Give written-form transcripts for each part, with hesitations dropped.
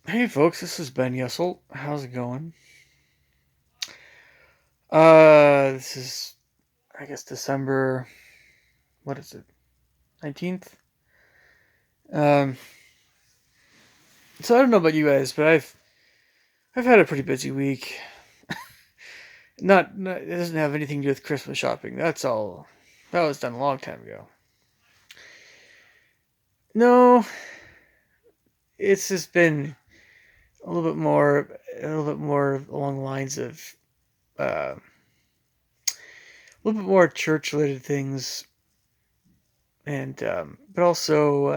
Hey folks, this is Ben Yessel. How's it going? This is I guess December, what is it? 19th? Um so I don't know about you guys, but I've had a pretty busy week. Not it doesn't have anything to do with Christmas shopping. That's all. That was done a long time ago. No, it's just been a little bit more along the lines of a little bit more church related things and but also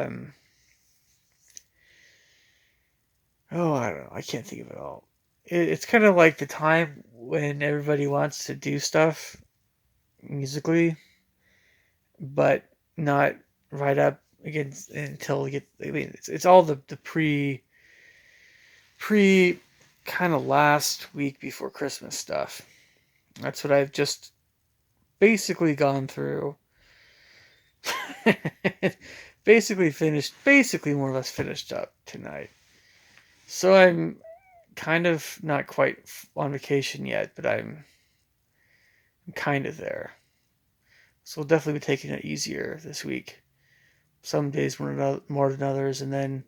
oh, I don't know. I can't think of it all. It's kind of like the time when everybody wants to do stuff musically, but not right up against until you get. I mean, it's all the pre kind of last week before Christmas stuff. That's what I've just basically gone through. Basically more or less finished up tonight. So I'm kind of not quite on vacation yet, but I'm kind of there. So we'll definitely be taking it easier this week. Some days more than others, and then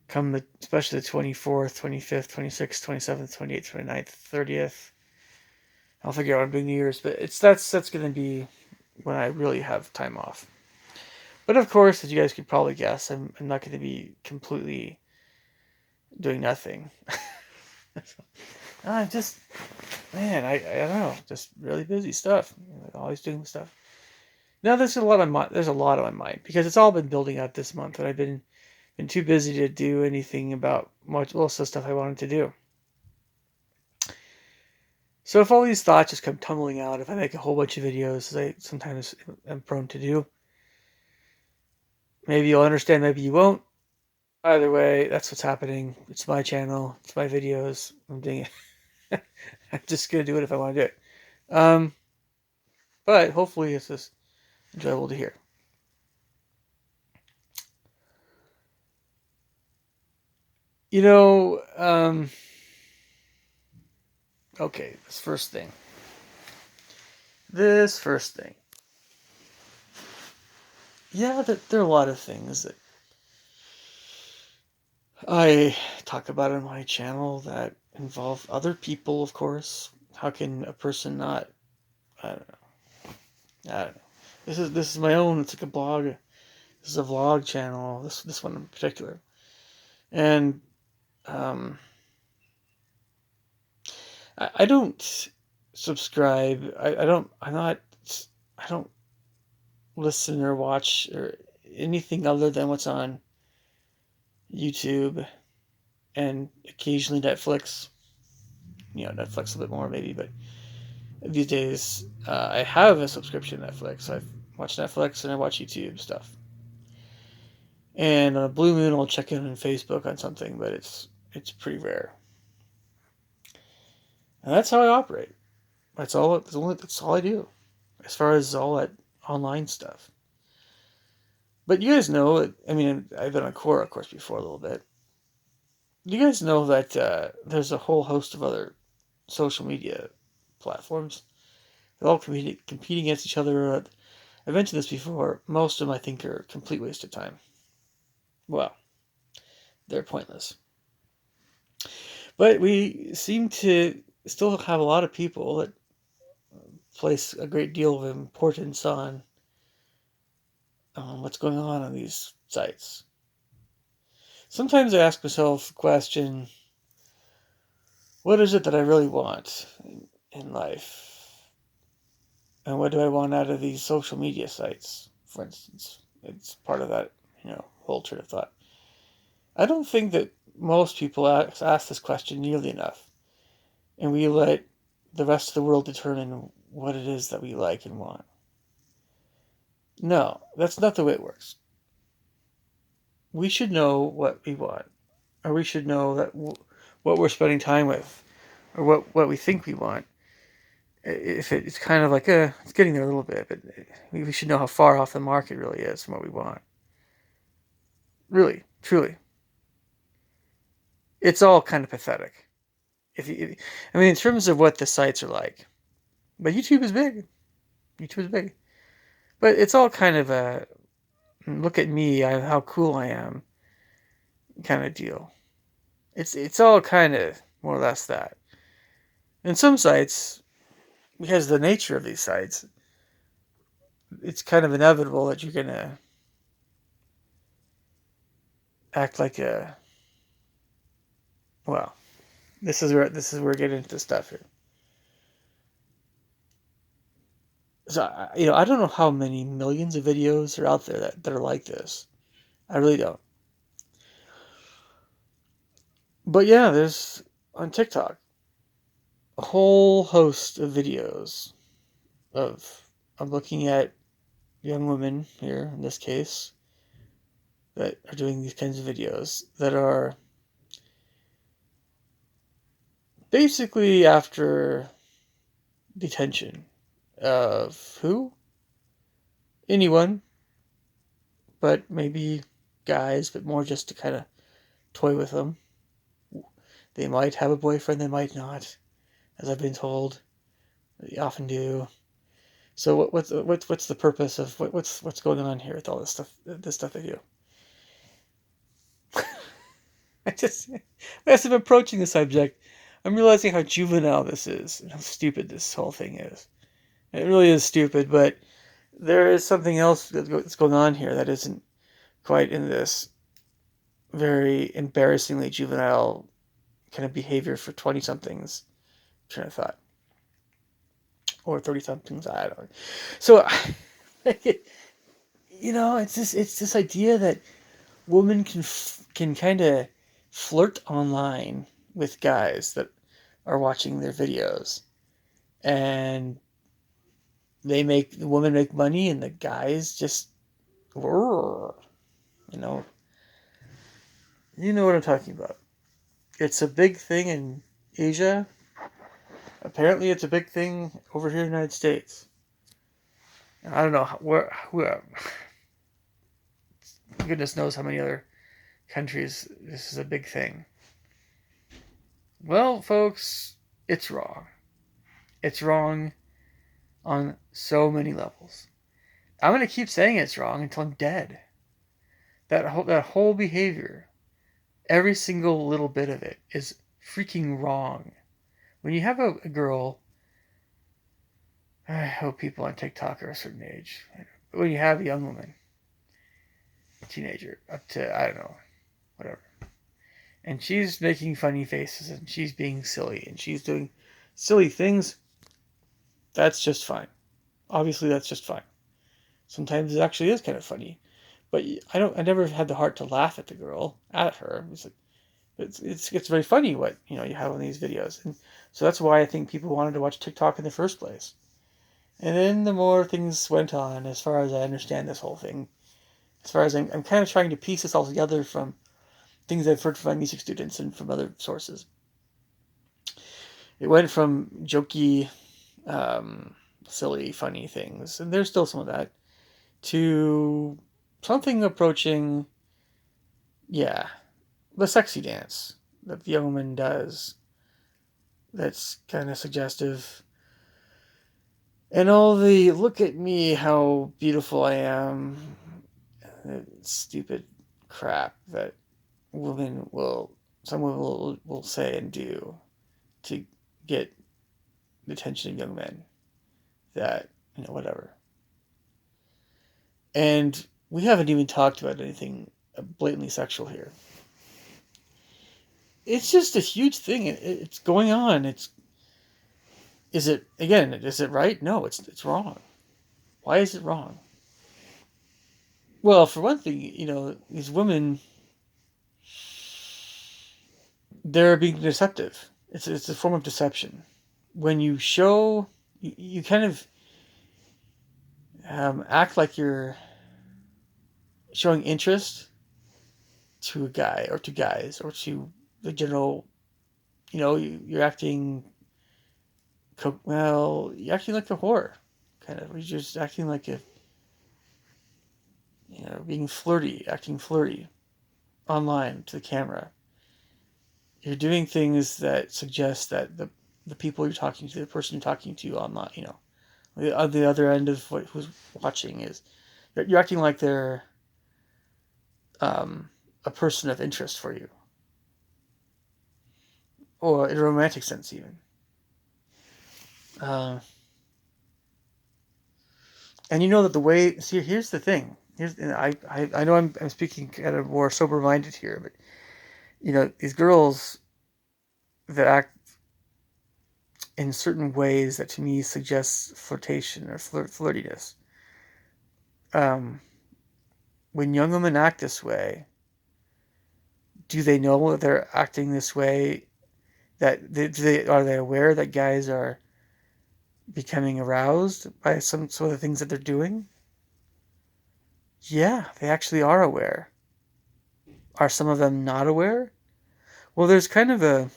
come especially the 24th, 25th, 26th, 27th, 28th, 29th, 30th. I'll figure out what I'm doing New Year's, but that's going to be when I really have time off. But of course, as you guys could probably guess, I'm not going to be completely doing nothing. I'm just, man, I don't know, just really busy stuff. Always doing stuff. Now there's a lot on my mind because it's all been building up this month, and I've been too busy to do anything about most of the stuff I wanted to do. So if all these thoughts just come tumbling out, if I make a whole bunch of videos, as I sometimes am prone to do, maybe you'll understand, maybe you won't. Either way, that's what's happening. It's my channel, it's my videos. I'm doing it. I'm just gonna do it if I want to do it. Um, but hopefully it's just enjoyable to hear. You know, okay, this first thing. This first thing. Yeah, there are a lot of things that I talk about on my channel that involve other people, of course. How can a person not? I don't know. I don't know. This is my own. It's like a blog. This is a vlog channel. This one in particular, and um, I don't subscribe. I don't. I'm not. I don't listen or watch or anything other than what's on YouTube and occasionally Netflix. Netflix a bit more maybe, but these days I have a subscription to Netflix. I watch Netflix and I watch YouTube stuff. And on a blue moon, I'll check in on Facebook on something, but it's pretty rare. And that's how I operate. That's all I do as far as all that online stuff. But you guys know, I mean, I've been on Quora, of course, before a little bit. You guys know that there's a whole host of other social media platforms. They're all competing against each other. I've mentioned this before. Most of them, I think, are a complete waste of time. Well, they're pointless. But we seem to still have a lot of people that place a great deal of importance on what's going on these sites. Sometimes I ask myself the question, what is it that I really want in life? And what do I want out of these social media sites, for instance? It's part of that, whole train of thought. I don't think that most people ask this question nearly enough. And we let the rest of the world determine what it is that we like and want. No, that's not the way it works. We should know what we want, or we should know that what we're spending time with, or what we think we want. If it's kind of like it's getting there a little bit, but we should know how far off the mark it really is from what we want. Really, truly. It's all kind of pathetic. I mean, in terms of what the sites are like, but YouTube is big. YouTube is big, but it's all kind of a look at me, how cool I am kind of deal. It's all kind of more or less that. And some sites, because of the nature of these sites, it's kind of inevitable that you're gonna act like a well. This is where we get into stuff here. So I don't know how many millions of videos are out there that are like this. I really don't. But yeah, there's on TikTok a whole host of videos of I'm looking at young women here in this case that are doing these kinds of videos that are basically after detention of who? Anyone, but maybe guys, but more just to kind of toy with them. They might have a boyfriend, they might not, as I've been told. They often do. So what's the purpose of what's going on here with all this stuff they do? I just as I'm approaching the subject, I'm realizing how juvenile this is and how stupid this whole thing is. It really is stupid, but there is something else that's going on here that isn't quite in this very embarrassingly juvenile kind of behavior for 20 somethings train of thought, or 30 somethings, I don't know. So it's this idea that women can kind of flirt online with guys that are watching their videos, and the women make money and the guys just you know you know what I'm talking about. It's a big thing in Asia. Apparently it's a big thing over here in the United States. I don't know where goodness knows how many other countries this is a big thing. Well, folks, it's wrong. It's wrong on so many levels. I'm going to keep saying it's wrong until I'm dead. That whole behavior, every single little bit of it is freaking wrong. When you have a girl, I hope people on TikTok are a certain age. But when you have a young woman, a teenager, up to, I don't know, whatever, and she's making funny faces and she's being silly and she's doing silly things, that's just fine. Obviously, that's just fine. Sometimes it actually is kind of funny, but I never had the heart to laugh at the girl, at her. It's very funny what you have on these videos, and so that's why I think people wanted to watch TikTok in the first place. And then the more things went on, as far as I understand this whole thing, as far as I'm kind of trying to piece this all together from things I've heard from my music students and from other sources. It went from jokey, silly, funny things, and there's still some of that, to something approaching, yeah, the sexy dance that the young woman does. That's kind of suggestive. And all the look at me, how beautiful I am, stupid crap that some women will say and do to get the attention of young men. That, whatever. And we haven't even talked about anything blatantly sexual here. It's just a huge thing. It's going on. Is it right? No, it's wrong. Why is it wrong? Well, for one thing, these women, they're being deceptive. It's a form of deception. When you show, you kind of act like you're showing interest to a guy or to guys or to the general, you're acting, you're acting like a whore, kind of. You're just acting like being flirty, acting flirty online to the camera. You're doing things that suggest that the people you're talking to, the person you're talking to online, the other end of who's watching is you're acting like they're a person of interest for you, or in a romantic sense even. Uh, and you know that the way. See, here's the thing. I know I'm speaking kind of more sober minded here, but these girls that act in certain ways that to me suggests flirtation or flirtiness. Um, when young women act this way, do they know that they're acting this way? Are they aware that guys are becoming aroused by some of the things that they're doing? Yeah, they actually are aware. Are some of them not aware? Well, it's kind of a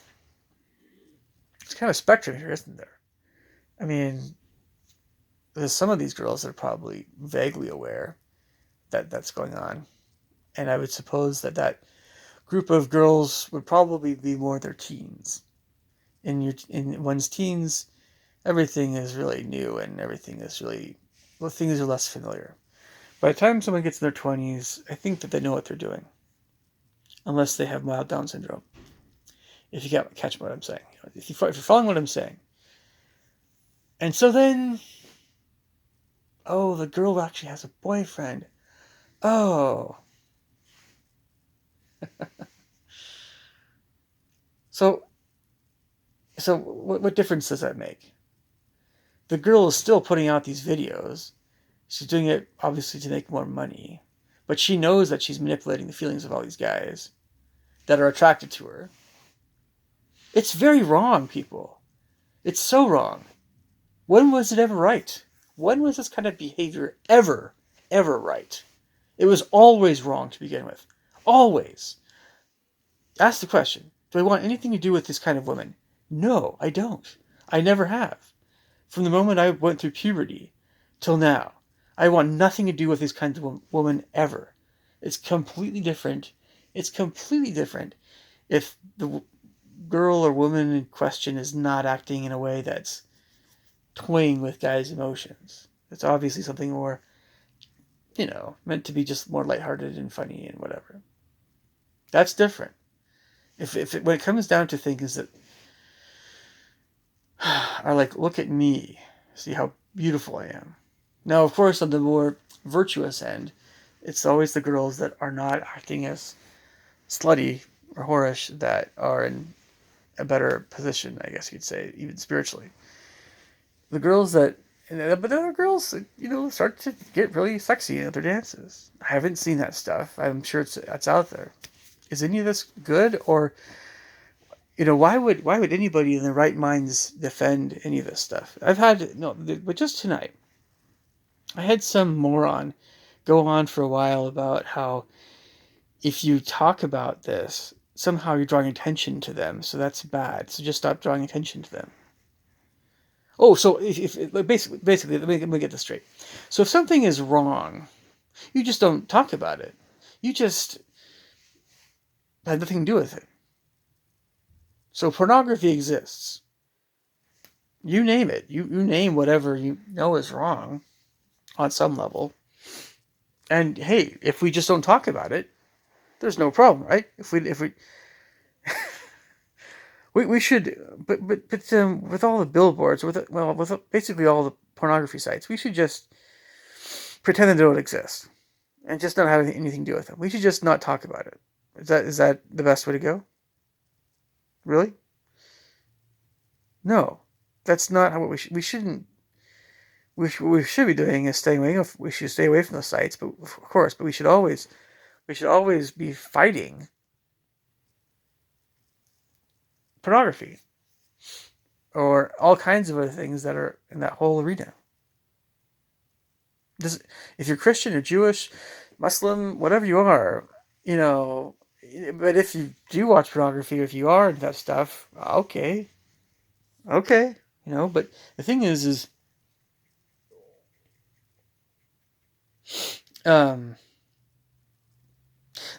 spectrum here, isn't there? I mean, there's some of these girls that are probably vaguely aware that that's going on, and I would suppose that group of girls would probably be more their teens. In one's teens, everything is really new and everything is really, well, things are less familiar. By the time someone gets in their 20s, I think that they know what they're doing, unless they have mild Down syndrome. If you catch what I'm saying, if you're following what I'm saying. And so then, oh, the girl actually has a boyfriend. Oh. So, what difference does that make? The girl is still putting out these videos. She's doing it obviously to make more money, but she knows that she's manipulating the feelings of all these guys that are attracted to her. It's very wrong, people. It's so wrong. When was it ever right? When was this kind of behavior ever right? It was always wrong to begin with. Always. Ask the question, do I want anything to do with this kind of woman? No, I don't. I never have. From the moment I went through puberty till now, I want nothing to do with this kind of woman ever. It's completely different. It's completely different if the girl or woman in question is not acting in a way that's toying with guys' emotions. It's obviously something more, meant to be just more lighthearted and funny and whatever. That's different. When it comes down to things that are like, look at me, see how beautiful I am. Now, of course, on the more virtuous end, it's always the girls that are not acting as slutty or whorish that are in a better position, I guess you'd say, even spiritually. The girls but there are girls that, start to get really sexy at their dances. I haven't seen that stuff. I'm sure it's out there. Is any of this good? Or, why would anybody in their right minds defend any of this stuff? But just tonight, I had some moron go on for a while about how if you talk about this, somehow you're drawing attention to them, so that's bad. So just stop drawing attention to them. Oh, so if basically, let me get this straight. So if something is wrong, you just don't talk about it. You just have nothing to do with it. So pornography exists. You name it. You name whatever you know is wrong on some level. And hey, if we just don't talk about it, there's no problem, right? If we we should, but with all the billboards, with basically all the pornography sites, we should just pretend they don't exist and just not have anything to do with them. We should just not talk about it. Is that the best way to go? Really? No, that's not how we shouldn't. What we should be doing is staying away. We should stay away from those sites, but of course, but we should always be fighting pornography or all kinds of other things that are in that whole arena. If you're Christian or Jewish, Muslim, whatever you are, but if you do watch pornography, if you are into that stuff, okay, but the thing is,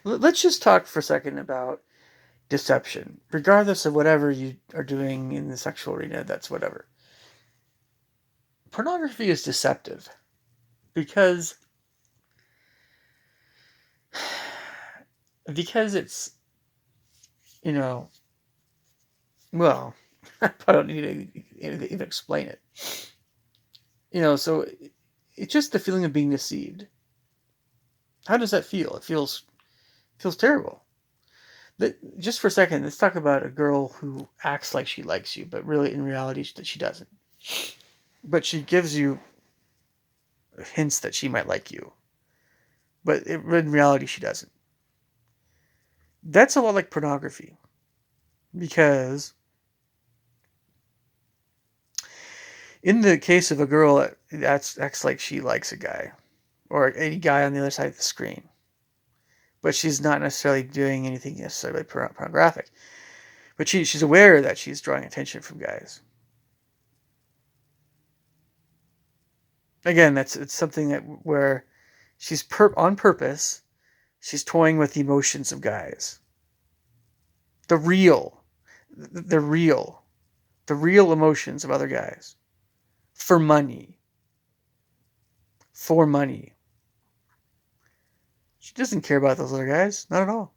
let's just talk for a second about deception, regardless of whatever you are doing in the sexual arena. That's whatever. Pornography is deceptive because it's, you know, well, I don't need to even explain it. So it's just the feeling of being deceived. How does that feel? It feels terrible. But just for a second, let's talk about a girl who acts like she likes you, but really in reality she doesn't. But she gives you hints that she might like you, but in reality she doesn't. That's a lot like pornography, because in the case of a girl that acts like she likes a guy, or any guy on the other side of the screen, but she's not necessarily doing anything necessarily pornographic, but she's aware that she's drawing attention from guys. Again, it's something where she's on purpose. She's toying with the emotions of guys. The real, the real, the real emotions of other guys. For money. For money. She doesn't care about those other guys. Not at all.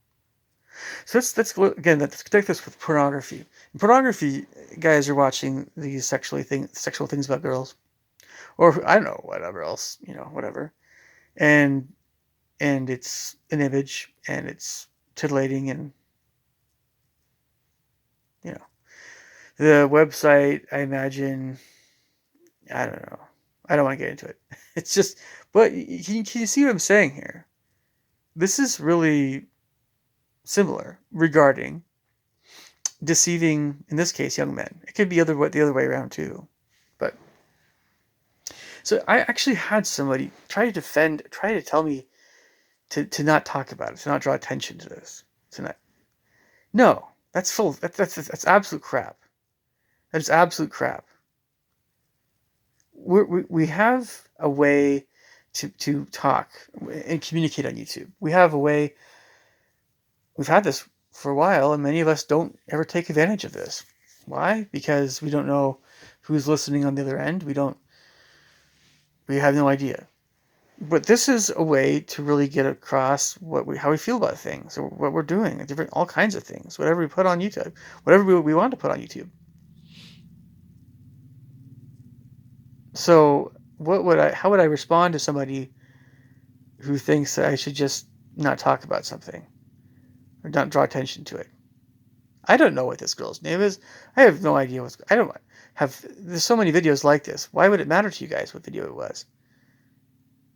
So let's connect this with pornography. In pornography, guys are watching these sexual things about girls, or I don't know, whatever else, whatever, and it's an image, and it's titillating, and the website, I imagine, I don't know, I don't want to get into it. It's just, but can you see what I'm saying here? This is really similar regarding deceiving, in this case, young men. It could be the other way around too. But so I actually had somebody try to tell me to not talk about it, to not draw attention to this tonight. No, that's full. That's absolute crap. That is absolute crap. We have a way to talk and communicate on YouTube. We have a way. We've had this for a while, and many of us don't ever take advantage of this. Why? Because we don't know who's listening on the other end. We have no idea. But this is a way to really get across how we feel about things, or what we're doing, all kinds of things, whatever we put on YouTube, whatever we want to put on YouTube. So how would I respond to somebody who thinks that I should just not talk about something or not draw attention to it? I don't know what this girl's name is. I have no idea there's so many videos like this. Why would it matter to you guys what video it was?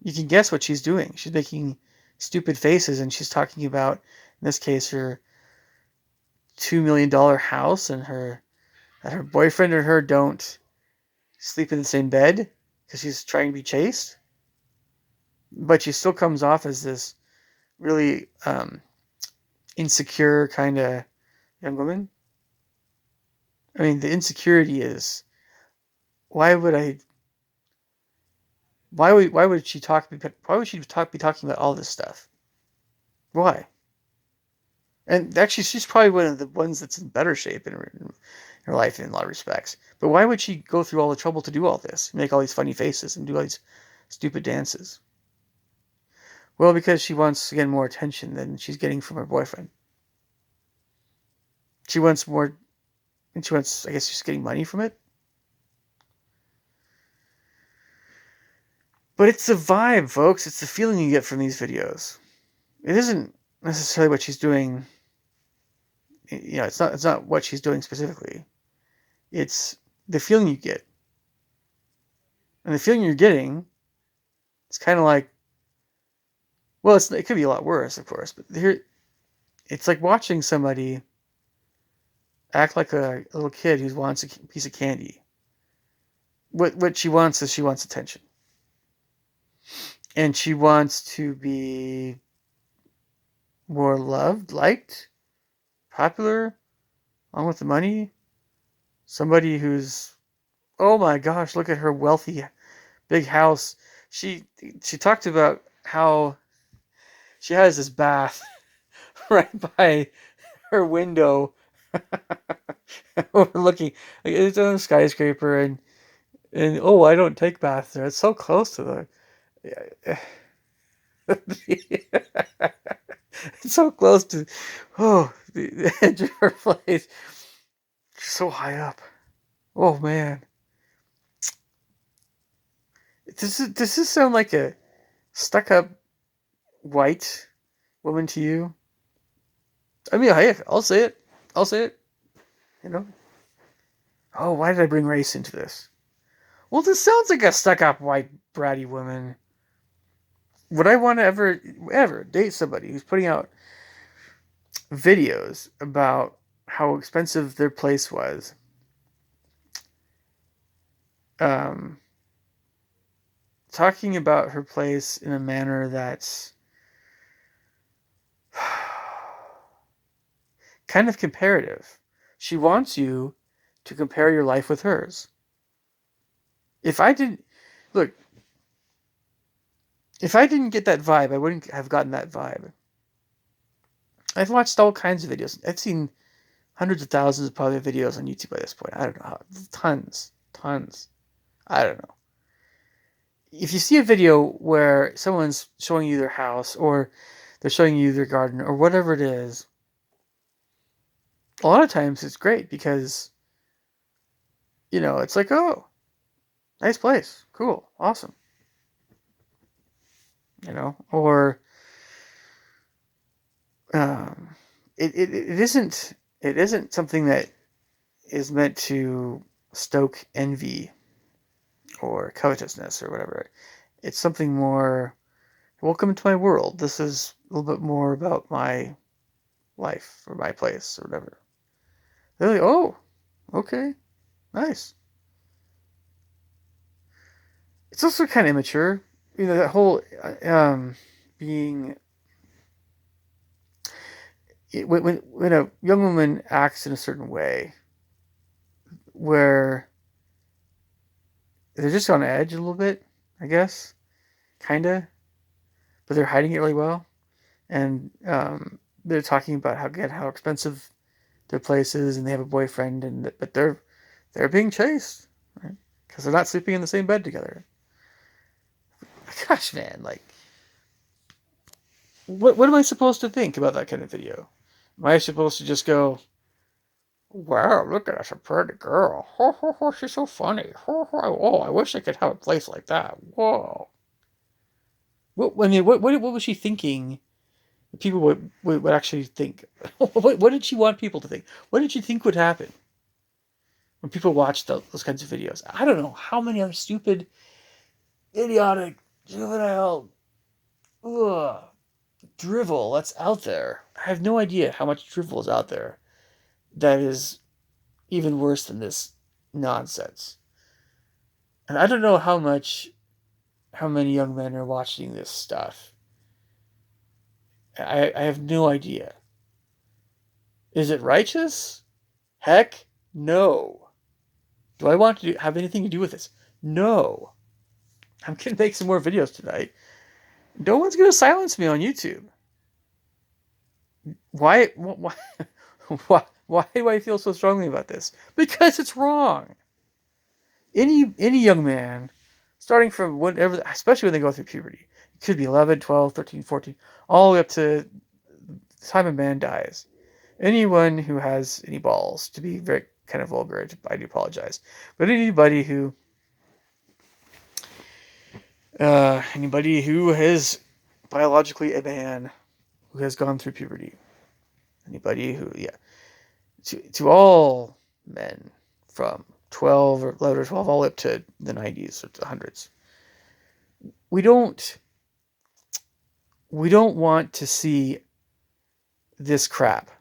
You can guess what she's doing. She's making stupid faces, and she's talking about, in this case, her $2 million house, and that her boyfriend and her don't sleep in the same bed because she's trying to be chaste. But she still comes off as this really insecure kind of young woman. I mean, the insecurity is, why would she be talking about all this stuff? Why? And actually, she's probably one of the ones that's in better shape in her life in a lot of respects. But why would she go through all the trouble to do all this, make all these funny faces, and do all these stupid dances? Well, because she wants to get more attention than she's getting from her boyfriend. She wants more, and I guess she's getting money from it. But it's the vibe, folks. It's the feeling you get from these videos. It isn't necessarily what she's doing. It's not what she's doing specifically. It's the feeling you get. And the feeling you're getting, it's kind of like, well, it could be a lot worse, of course, but here, it's like watching somebody act like a little kid who wants a piece of candy. What she wants is, she wants attention. And she wants to be more loved, liked, popular, along with the money. Somebody who's, oh my gosh, look at her wealthy big house. She talked about how she has this bath right by her window overlooking, like, it's on a skyscraper, and oh, I don't take baths there. It's so close to the it's so close to the edge of her place. So high up. Oh man. Does this sound like a stuck up white woman to you? I mean, hey, I'll say it. I'll say it. You know. Oh, why did I bring race into this? Well, this sounds like a stuck up white bratty woman. Would I want to ever date somebody who's putting out videos about how expensive their place was? Um, Talking about her place in a manner that's kind of comparative. She wants you to compare your life with hers. If I didn't get that vibe, I wouldn't have gotten that vibe. I've watched all kinds of videos. I've seen hundreds of thousands of probably videos on YouTube by this point. I don't know how. Tons. I don't know. If you see a video where someone's showing you their house, or they're showing you their garden, or whatever it is, a lot of times it's great because, it's like, oh, nice place. Cool. Awesome. Or it isn't something that is meant to stoke envy or covetousness or whatever. It's something more, welcome to my world. This is a little bit more about my life or my place or whatever. They're like, oh, okay, nice. It's also kind of immature. That whole being... When a young woman acts in a certain way where they're just on edge a little bit, I guess, kind of, but they're hiding it really well, and they're talking about how expensive their place is, and they have a boyfriend, but they're being chased, right? Because they're not sleeping in the same bed together. Gosh, man, like, what am I supposed to think about that kind of video? Am I supposed to just go, wow, look at us, a pretty girl. Ho, ho, ho, she's so funny. Ho, ho, oh, I wish I could have a place like that. Whoa. What was she thinking people would actually think? What did she want people to think? What did she think would happen when people watch those kinds of videos? I don't know how many other stupid, idiotic, juvenile, drivel that's out there. I have no idea how much drivel is out there that is even worse than this nonsense. And I don't know how many young men are watching this stuff. I have no idea. Is it righteous? Heck no. Do I want to have anything to do with this? No. I'm going to make some more videos tonight. No one's going to silence me on YouTube. Why do I feel so strongly about this? Because it's wrong. Any young man, starting from whatever, especially when they go through puberty, it could be 11, 12, 13, 14, all the way up to the time a man dies. Anyone who has any balls, to be very kind of vulgar, I do apologize, but anybody who is biologically a man who has gone through puberty, anybody who, to all men from 12 or 11 or 12 all up to the 90s or the hundreds, we don't want to see this crap.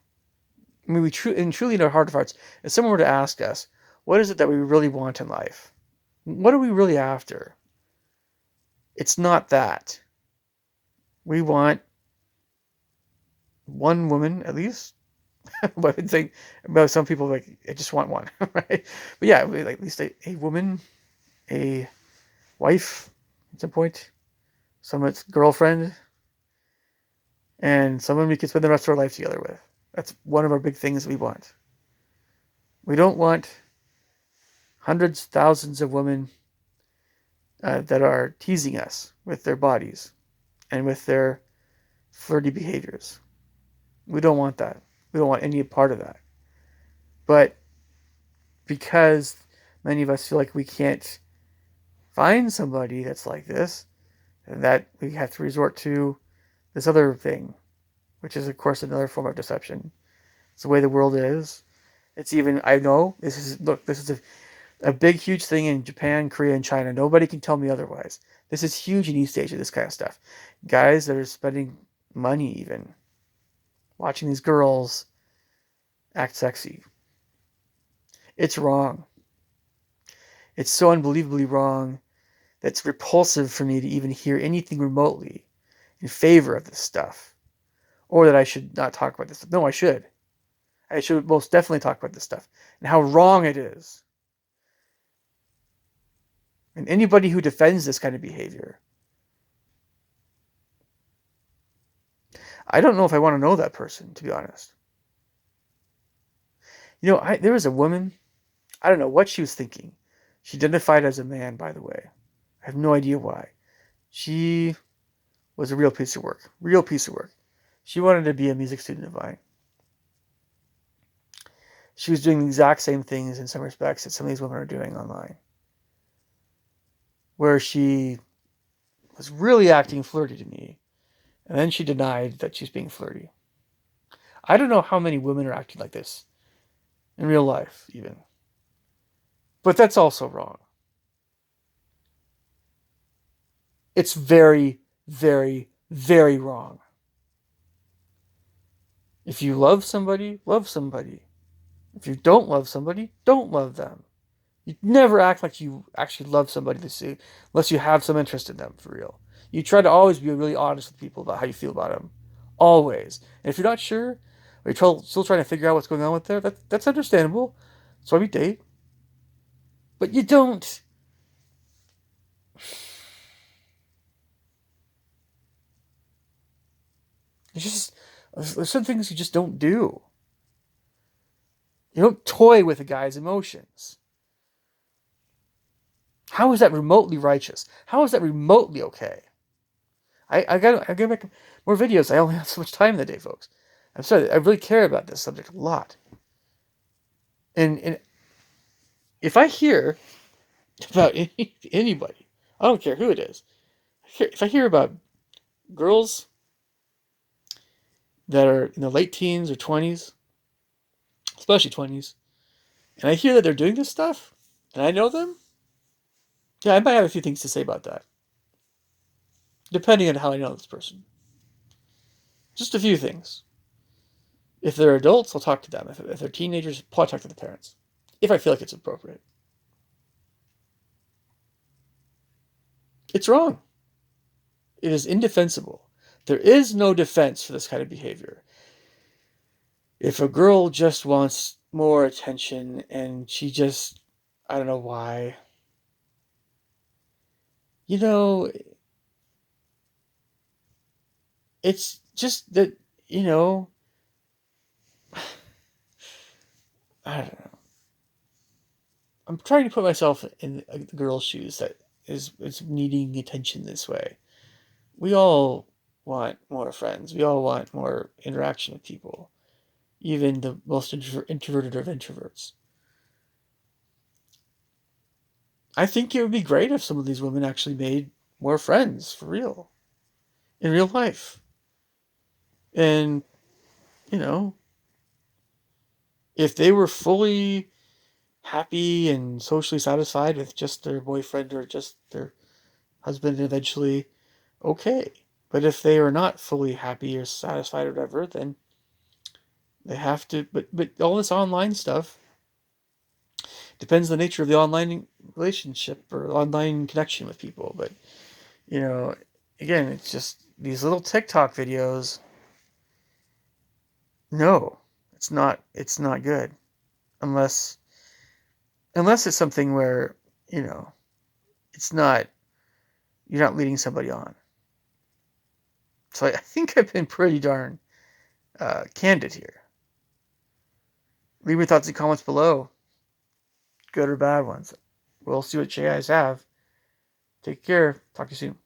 I mean, truly in our heart of hearts, if someone were to ask us, what is it that we really want in life? What are we really after? It's not that. We want one woman, at least. But I would think about some people, like, I just want one, right? But yeah, like, at least a woman, a wife at some point, someone's girlfriend, and someone we can spend the rest of our life together with. That's one of our big things we want. We don't want hundreds, thousands of women that are teasing us with their bodies and with their flirty behaviors. We don't want that. We don't want any part of that. But because many of us feel like we can't find somebody that's like this, and that we have to resort to this other thing, which is, of course, another form of deception. It's the way the world is. It's even, I know, this is a big, huge thing in Japan, Korea, and China. Nobody can tell me otherwise. This is huge in East Asia, this kind of stuff. Guys that are spending money even watching these girls act sexy. It's wrong. It's so unbelievably wrong that's repulsive for me to even hear anything remotely in favor of this stuff. Or that I should not talk about this. No, I should. I should most definitely talk about this stuff and how wrong it is. And anybody who defends this kind of behavior, I don't know if I want to know that person, to be honest. You know, there was a woman, I don't know what she was thinking. She identified as a man, by the way. I have no idea why. She was a real piece of work. Real piece of work. She wanted to be a music student of mine. She was doing the exact same things in some respects that some of these women are doing online. Where she was really acting flirty to me. And then she denied that she's being flirty. I don't know how many women are acting like this in real life, even. But that's also wrong. It's very, very, very wrong. If you love somebody, love somebody. If you don't love somebody, don't love them. You never act like you actually love somebody to see, unless you have some interest in them, for real. You try to always be really honest with people about how you feel about them. Always. And if you're not sure, or you're still trying to figure out what's going on with there, that's understandable. That's why we date. But you don't. There's some things you just don't do. You don't toy with a guy's emotions. How is that remotely righteous? How is that remotely okay? I gotta make more videos. I only have so much time in the day, folks. I'm sorry. I really care about this subject a lot. And if I hear about anybody, I don't care who it is. If I hear about girls that are in the late teens or 20s, especially 20s, and I hear that they're doing this stuff, and I know them, yeah, I might have a few things to say about that, depending on how I know this person. Just a few things. If they're adults, I'll talk to them. If they're teenagers, I'll probably talk to the parents, if I feel like it's appropriate. It's wrong. It is indefensible. There is no defense for this kind of behavior. If a girl just wants more attention and she just, I don't know why, you know, it's just that, you know, I don't know. I'm trying to put myself in the girl's shoes that is needing attention this way. We all want more friends. We all want more interaction with people, even the most introverted of introverts. I think it would be great if some of these women actually made more friends for real, in real life. And, you know, if they were fully happy and socially satisfied with just their boyfriend or just their husband eventually, okay. But if they are not fully happy or satisfied or whatever, then they have to. But all this online stuff depends on the nature of the online relationship or online connection with people. But you know, again, it's just these little TikTok videos. No, it's not. It's not good unless it's something where you know it's not. You're not leading somebody on. So I think I've been pretty darn candid here. Leave your thoughts and comments below, good or bad ones. We'll see what you guys have. Take care. Talk to you soon.